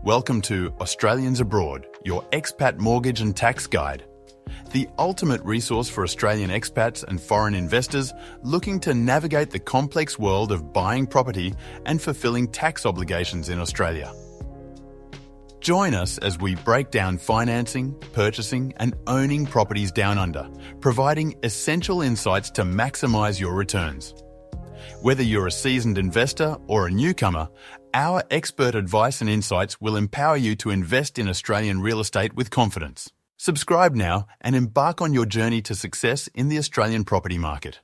Welcome to Australians Abroad, your expat mortgage and tax guide. The ultimate resource for Australian expats and foreign investors looking to navigate the complex world of buying property and fulfilling tax obligations in Australia. Join us as we break down financing, purchasing and owning properties down under, providing essential insights to maximise your returns. Whether you're a seasoned investor or a newcomer, our expert advice and insights will empower you to invest in Australian real estate with confidence. Subscribe now and embark on your journey to success in the Australian property market.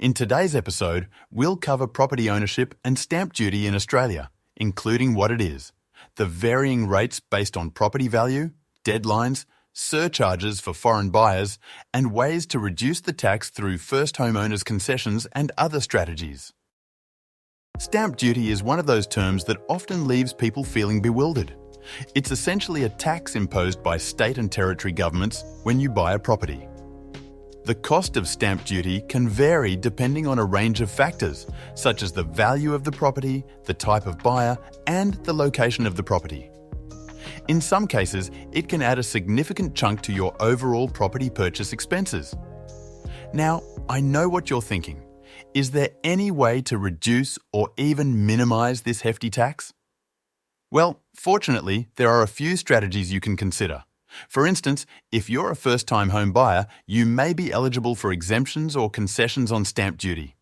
In today's episode, we'll cover property ownership and stamp duty in Australia, including what it is, the varying rates based on property value, deadlines, surcharges for foreign buyers, and ways to reduce the tax through first homeowners concessions and other strategies. Stamp duty is one of those terms that often leaves people feeling bewildered. It's essentially a tax imposed by state and territory governments when you buy a property. The cost of stamp duty can vary depending on a range of factors, such as the value of the property, the type of buyer, and the location of the property. In some cases, it can add a significant chunk to your overall property purchase expenses. Now, I know what you're thinking. Is there any way to reduce or even minimise this hefty tax? Well, fortunately, there are a few strategies you can consider. For instance, if you're a first-time home buyer, you may be eligible for exemptions or concessions on stamp duty.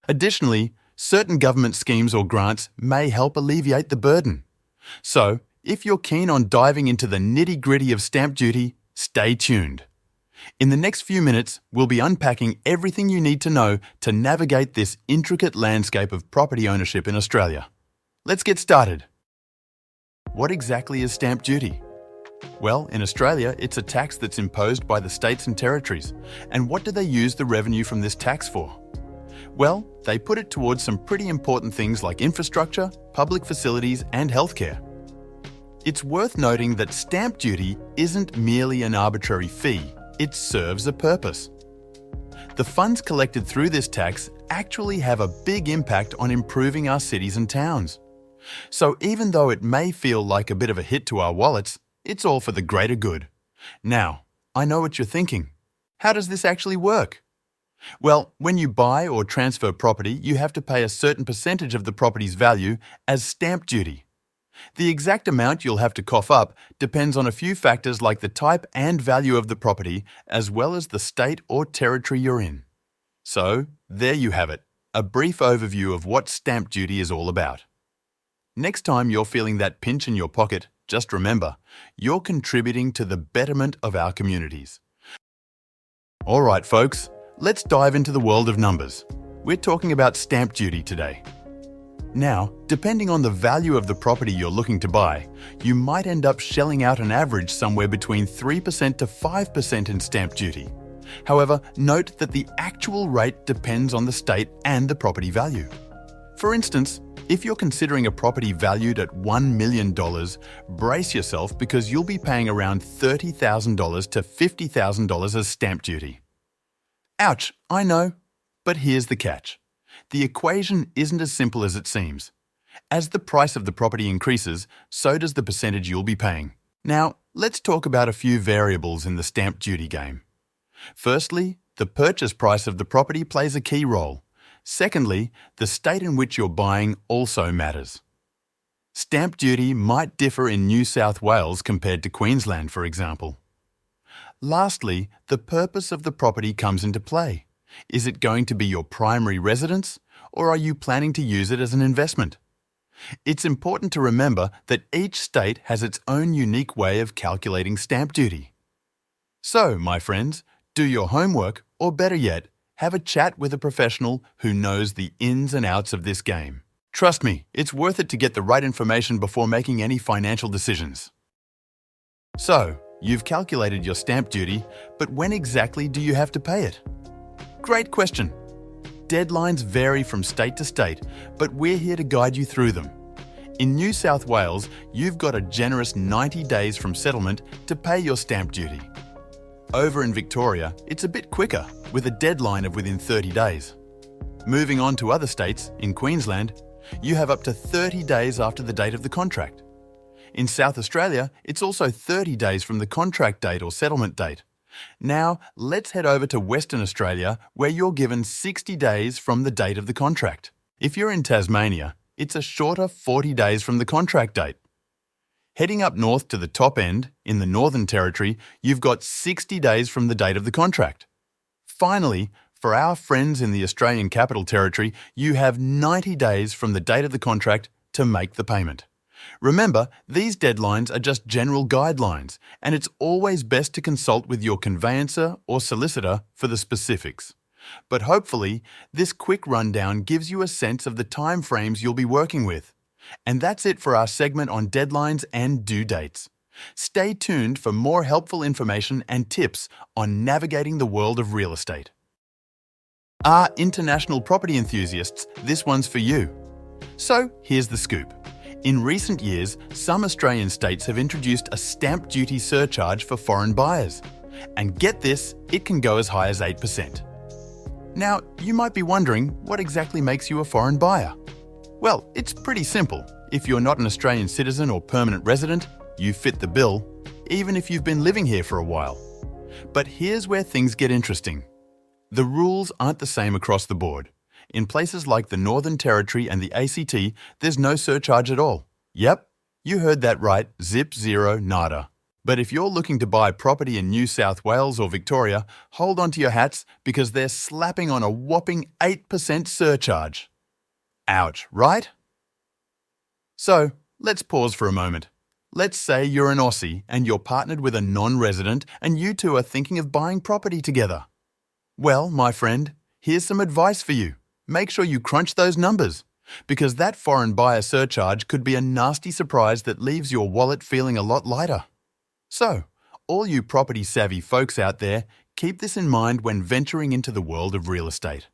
Additionally, certain government schemes or grants may help alleviate the burden. So, if you're keen on diving into the nitty-gritty of stamp duty, stay tuned. In the next few minutes, we'll be unpacking everything you need to know to navigate this intricate landscape of property ownership in Australia. Let's get started. What exactly is stamp duty? Well, in Australia, it's a tax that's imposed by the states and territories. And what do they use the revenue from this tax for? Well, they put it towards some pretty important things like infrastructure, public facilities, and healthcare. It's worth noting that stamp duty isn't merely an arbitrary fee, it serves a purpose. The funds collected through this tax actually have a big impact on improving our cities and towns. So even though it may feel like a bit of a hit to our wallets, it's all for the greater good. Now, I know what you're thinking. How does this actually work? Well, when you buy or transfer property, you have to pay a certain percentage of the property's value as stamp duty. The exact amount you'll have to cough up depends on a few factors like the type and value of the property, as well as the state or territory you're in. So, there you have it, a brief overview of what stamp duty is all about. Next time you're feeling that pinch in your pocket, just remember, you're contributing to the betterment of our communities. All right, folks, let's dive into the world of numbers. We're talking about stamp duty today. Now, depending on the value of the property you're looking to buy, you might end up shelling out an average somewhere between 3% to 5% in stamp duty. However, note that the actual rate depends on the state and the property value. For instance, if you're considering a property valued at $1 million, brace yourself because you'll be paying around $30,000 to $50,000 as stamp duty. Ouch, I know, but here's the catch. The equation isn't as simple as it seems. As the price of the property increases, so does the percentage you'll be paying. Now, let's talk about a few variables in the stamp duty game. Firstly, the purchase price of the property plays a key role. Secondly, the state in which you're buying also matters. Stamp duty might differ in New South Wales compared to Queensland, for example. Lastly, the purpose of the property comes into play. Is it going to be your primary residence, or are you planning to use it as an investment? It's important to remember that each state has its own unique way of calculating stamp duty. So, my friends, do your homework, or better yet, have a chat with a professional who knows the ins and outs of this game. Trust me, it's worth it to get the right information before making any financial decisions. So, you've calculated your stamp duty, but when exactly do you have to pay it? Great question. Deadlines vary from state to state, but we're here to guide you through them. In New South Wales, you've got a generous 90 days from settlement to pay your stamp duty. Over in Victoria, it's a bit quicker, with a deadline of within 30 days. Moving on to other states, in Queensland, you have up to 30 days after the date of the contract. In South Australia, it's also 30 days from the contract date or settlement date. Now, let's head over to Western Australia, where you're given 60 days from the date of the contract. If you're in Tasmania, it's a shorter 40 days from the contract date. Heading up north to the top end, in the Northern Territory, you've got 60 days from the date of the contract. Finally, for our friends in the Australian Capital Territory, you have 90 days from the date of the contract to make the payment. Remember, these deadlines are just general guidelines, and it's always best to consult with your conveyancer or solicitor for the specifics. But hopefully, this quick rundown gives you a sense of the timeframes you'll be working with. And that's it for our segment on deadlines and due dates. Stay tuned for more helpful information and tips on navigating the world of real estate. International property enthusiasts, this one's for you. So, here's the scoop. In recent years, some Australian states have introduced a stamp duty surcharge for foreign buyers. And get this, it can go as high as 8%. Now, you might be wondering what exactly makes you a foreign buyer. Well, it's pretty simple. If you're not an Australian citizen or permanent resident, you fit the bill, even if you've been living here for a while. But here's where things get interesting. The rules aren't the same across the board. In places like the Northern Territory and the ACT, there's no surcharge at all. Yep, you heard that right, zip, zero, nada. But if you're looking to buy property in New South Wales or Victoria, hold on to your hats because they're slapping on a whopping 8% surcharge. Ouch, right? So, let's pause for a moment. Let's say you're an Aussie and you're partnered with a non-resident and you two are thinking of buying property together. Well, my friend, here's some advice for you. Make sure you crunch those numbers, because that foreign buyer surcharge could be a nasty surprise that leaves your wallet feeling a lot lighter. So, all you property-savvy folks out there, keep this in mind when venturing into the world of real estate.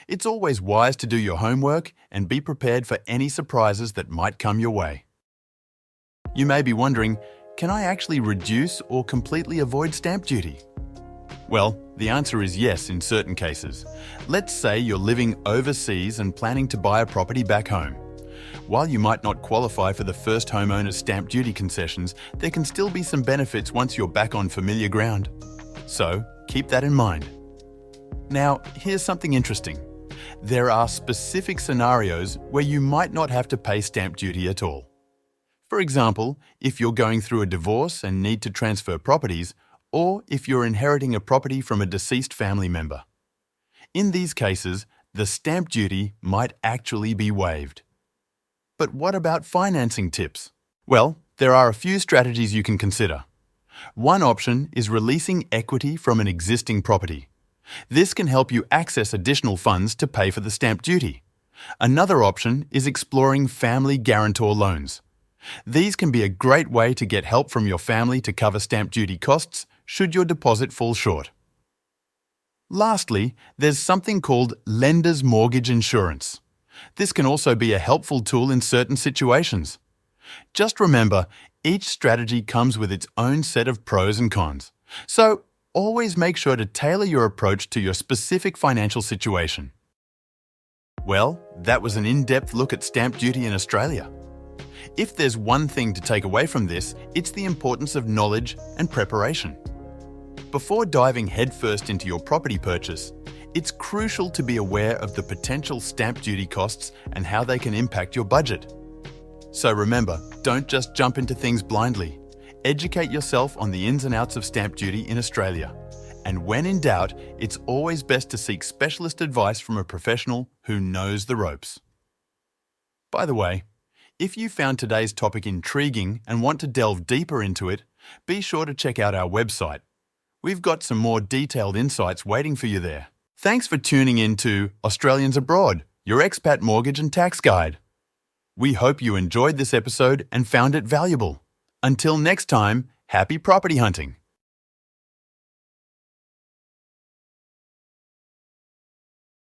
It's always wise to do your homework and be prepared for any surprises that might come your way. You may be wondering, can I actually reduce or completely avoid stamp duty? Well, the answer is yes in certain cases. Let's say you're living overseas and planning to buy a property back home. While you might not qualify for the first homeowner's stamp duty concessions, there can still be some benefits once you're back on familiar ground. So, keep that in mind. Now, here's something interesting. There are specific scenarios where you might not have to pay stamp duty at all. For example, if you're going through a divorce and need to transfer properties, or if you're inheriting a property from a deceased family member. In these cases, the stamp duty might actually be waived. But what about financing tips? Well, there are a few strategies you can consider. One option is releasing equity from an existing property. This can help you access additional funds to pay for the stamp duty. Another option is exploring family guarantor loans. These can be a great way to get help from your family to cover stamp duty costs should your deposit fall short. Lastly, there's something called lender's mortgage insurance. This can also be a helpful tool in certain situations. Just remember, each strategy comes with its own set of pros and cons. So, always make sure to tailor your approach to your specific financial situation. Well, that was an in-depth look at stamp duty in Australia. If there's one thing to take away from this, it's the importance of knowledge and preparation. Before diving headfirst into your property purchase, it's crucial to be aware of the potential stamp duty costs and how they can impact your budget. So remember, don't just jump into things blindly. Educate yourself on the ins and outs of stamp duty in Australia. And when in doubt, it's always best to seek specialist advice from a professional who knows the ropes. By the way, if you found today's topic intriguing and want to delve deeper into it, be sure to check out our website. We've got some more detailed insights waiting for you there. Thanks for tuning in to Australians Abroad, your expat mortgage and tax guide. We hope you enjoyed this episode and found it valuable. Until next time, happy property hunting.